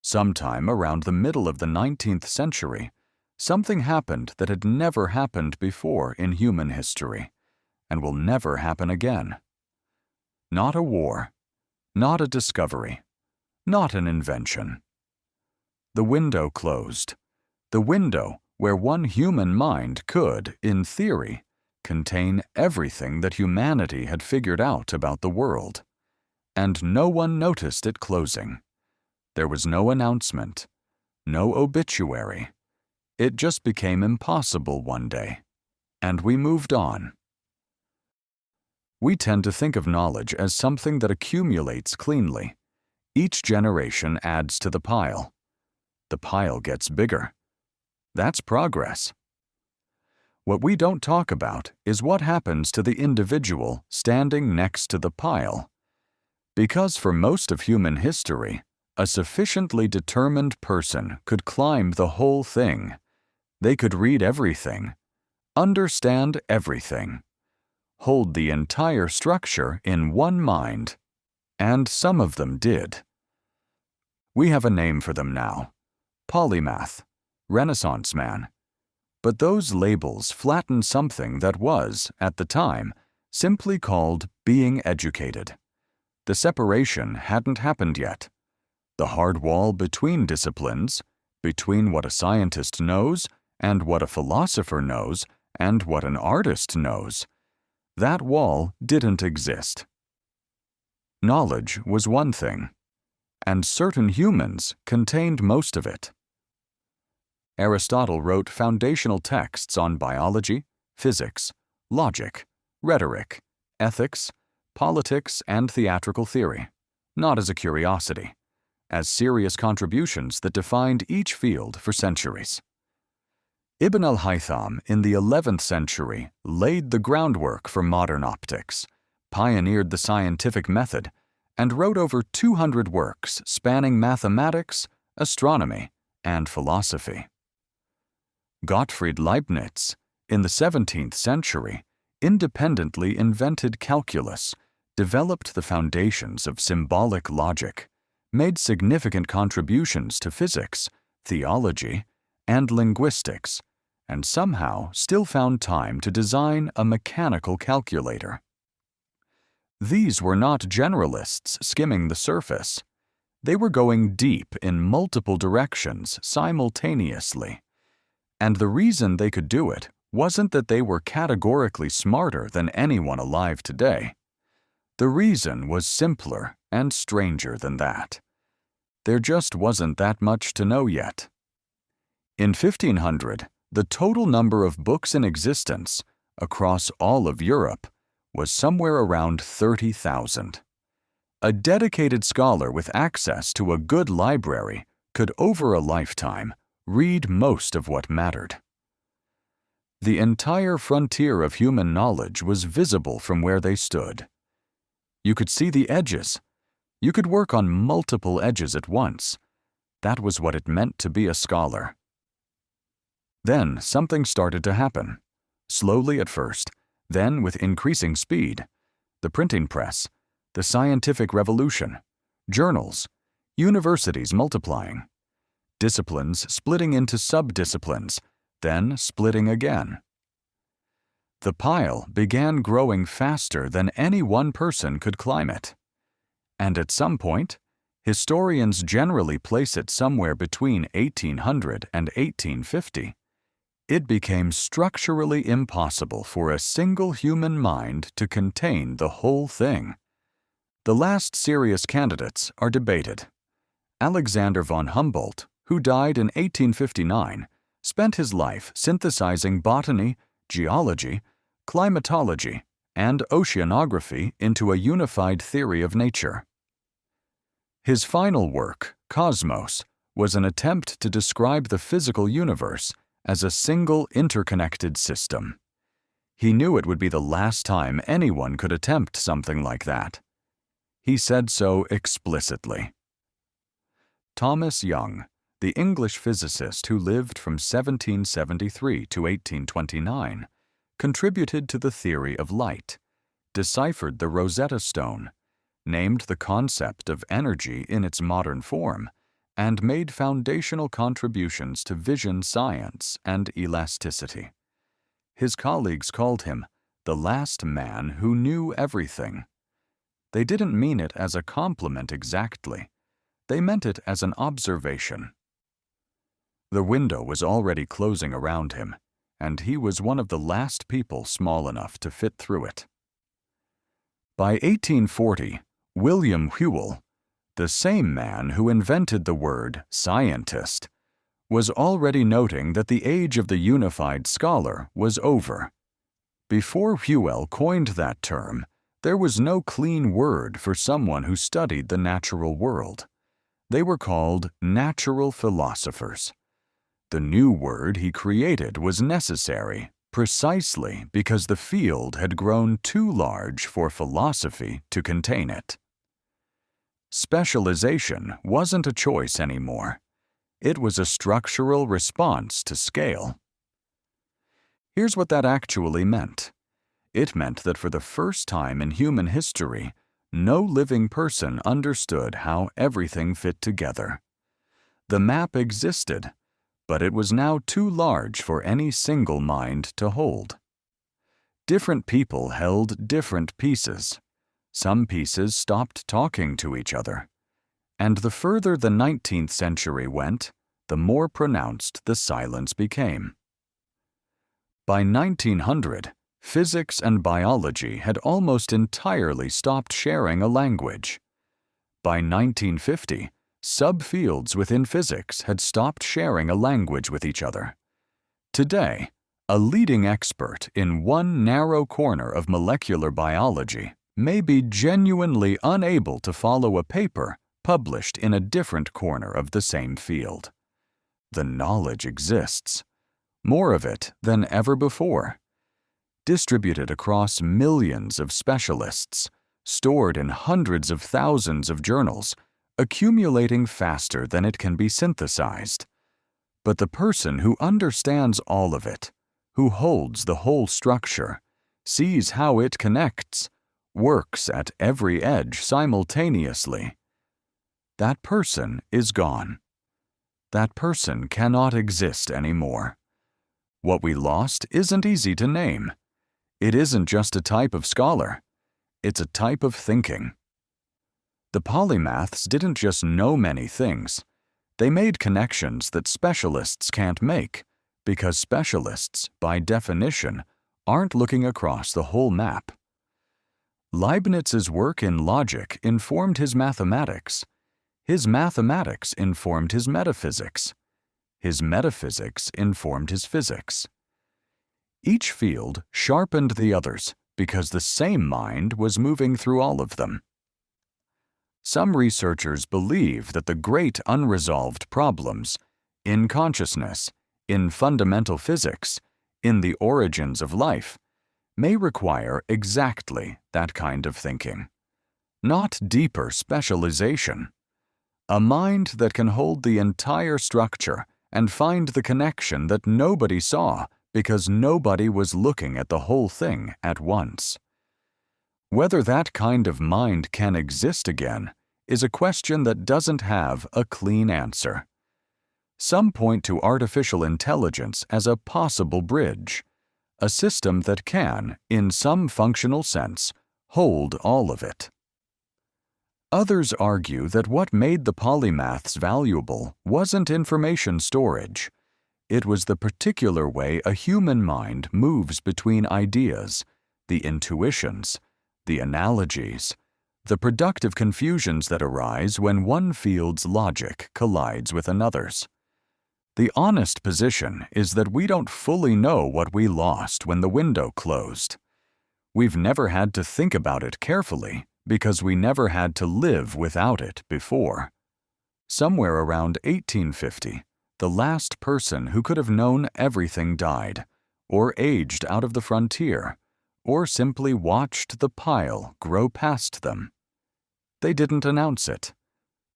Sometime around the middle of the 19th century, something happened that had never happened before in human history, and will never happen again. Not a war, not a discovery, not an invention. The window closed. The window where one human mind could, in theory, contain everything that humanity had figured out about the world. And no one noticed it closing. There was no announcement, no obituary. It just became impossible one day, and we moved on. We tend to think of knowledge as something that accumulates cleanly. Each generation adds to the pile. The pile gets bigger. That's progress. What we don't talk about is what happens to the individual standing next to the pile. Because for most of human history, a sufficiently determined person could climb the whole thing. They could read everything, understand everything, hold the entire structure in one mind, and some of them did. We have a name for them now: polymath, Renaissance man. But those labels flatten something that was, at the time, simply called being educated. The separation hadn't happened yet. The hard wall between disciplines, between what a scientist knows and what a philosopher knows and what an artist knows, that wall didn't exist. Knowledge was one thing, and certain humans contained most of it. Aristotle wrote foundational texts on biology, physics, logic, rhetoric, ethics, politics, and theatrical theory, not as a curiosity, as serious contributions that defined each field for centuries. Ibn al-Haytham in the 11th century laid the groundwork for modern optics, pioneered the scientific method, and wrote over 200 works spanning mathematics, astronomy, and philosophy. Gottfried Leibniz, in the 17th century, independently invented calculus, developed the foundations of symbolic logic, made significant contributions to physics, theology, and linguistics, and somehow still found time to design a mechanical calculator. These were not generalists skimming the surface. They were going deep in multiple directions simultaneously. And the reason they could do it wasn't that they were categorically smarter than anyone alive today. The reason was simpler and stranger than that. There just wasn't that much to know yet. In 1500, the total number of books in existence, across all of Europe, was somewhere around 30,000. A dedicated scholar with access to a good library could, over a lifetime, read most of what mattered. The entire frontier of human knowledge was visible from where they stood. You could see the edges. You could work on multiple edges at once. That was what it meant to be a scholar. Then something started to happen. Slowly at first, then with increasing speed. The printing press, the scientific revolution, journals, universities multiplying, disciplines splitting into sub-disciplines, then splitting again. The pile began growing faster than any one person could climb it. And at some point, historians generally place it somewhere between 1800 and 1850, it became structurally impossible for a single human mind to contain the whole thing. The last serious candidates are debated. Alexander von Humboldt, who died in 1859, spent his life synthesizing botany, geology, climatology, and oceanography into a unified theory of nature. His final work, Cosmos, was an attempt to describe the physical universe as a single interconnected system. He knew it would be the last time anyone could attempt something like that. He said so explicitly. Thomas Young, the English physicist who lived from 1773 to 1829, contributed to the theory of light, deciphered the Rosetta Stone, named the concept of energy in its modern form, and made foundational contributions to vision science and elasticity. His colleagues called him the last man who knew everything. They didn't mean it as a compliment exactly. They meant it as an observation. The window was already closing around him, and he was one of the last people small enough to fit through it. By 1840, William Whewell, the same man who invented the word scientist, was already noting that the age of the unified scholar was over. Before Whewell coined that term, there was no clean word for someone who studied the natural world. They were called natural philosophers. The new word he created was necessary precisely because the field had grown too large for philosophy to contain it. Specialization wasn't a choice anymore. It was a structural response to scale. Here's what that actually meant. It meant that for the first time in human history, no living person understood how everything fit together. The map existed, but it was now too large for any single mind to hold. Different people held different pieces. Some pieces stopped talking to each other. And the further the 19th century went, the more pronounced the silence became. By 1900, physics and biology had almost entirely stopped sharing a language. By 1950, subfields within physics had stopped sharing a language with each other. Today, a leading expert in one narrow corner of molecular biology may be genuinely unable to follow a paper published in a different corner of the same field. The knowledge exists, more of it than ever before, distributed across millions of specialists, stored in hundreds of thousands of journals, accumulating faster than it can be synthesized. But the person who understands all of it, who holds the whole structure, sees how it connects, works at every edge simultaneously, that person is gone. That person cannot exist anymore. What we lost isn't easy to name. It isn't just a type of scholar. It's a type of thinking. The polymaths didn't just know many things. They made connections that specialists can't make, because specialists, by definition, aren't looking across the whole map. Leibniz's work in logic informed his mathematics. His mathematics informed his metaphysics. His metaphysics informed his physics. Each field sharpened the others because the same mind was moving through all of them. Some researchers believe that the great unresolved problems in consciousness, in fundamental physics, in the origins of life, may require exactly that kind of thinking. Not deeper specialization. A mind that can hold the entire structure and find the connection that nobody saw because nobody was looking at the whole thing at once. Whether that kind of mind can exist again is a question that doesn't have a clean answer. Some point to artificial intelligence as a possible bridge, a system that can, in some functional sense, hold all of it. Others argue that what made the polymaths valuable wasn't information storage. It was the particular way a human mind moves between ideas, the intuitions, the analogies, the productive confusions that arise when one field's logic collides with another's. The honest position is that we don't fully know what we lost when the window closed. We've never had to think about it carefully because we never had to live without it before. Somewhere around 1850, the last person who could have known everything died, or aged out of the frontier, or simply watched the pile grow past them. They didn't announce it.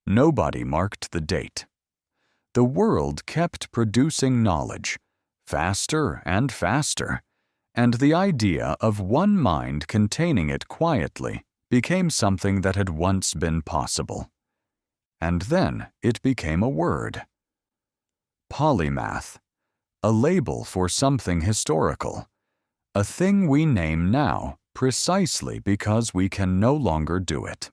Nobody marked the date. The world kept producing knowledge, faster and faster, and the idea of one mind containing it quietly became something that had once been possible. and then it became a word. Polymath, a label for something historical, a thing we name now precisely because we can no longer do it.